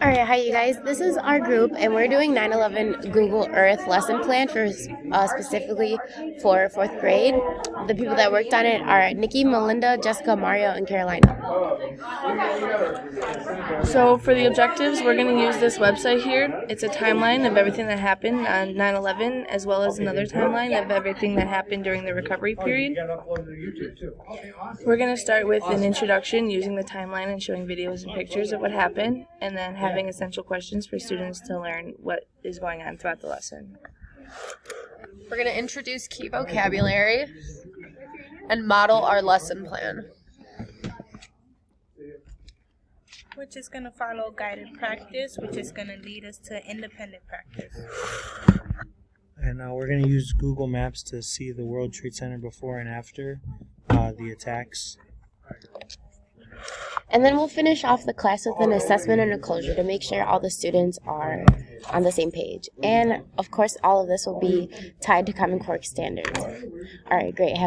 Alright, hi you guys. This is our group, and we're doing 9/11 Google Earth lesson plan for specifically for 4th grade. The people that worked on it are Nikki, Melinda, Jessica, Mario, and Carolina. So for the objectives, we're going to use this website here. It's a timeline of everything that happened on 9/11, as well as another timeline of everything that happened during the recovery period. We're going to start with an introduction using the timeline and showing videos and pictures of what happened, and then having essential questions for students to learn what is going on throughout the lesson. We're going to introduce key vocabulary and model our lesson plan. Which is going to follow guided practice, which is going to lead us to independent practice. And we're going to use Google Maps to see the World Trade Center before and after the attacks. And then we'll finish off the class with an assessment and a closure to make sure all the students are on the same page. And of course, all of this will be tied to Common Core standards. Alright, great.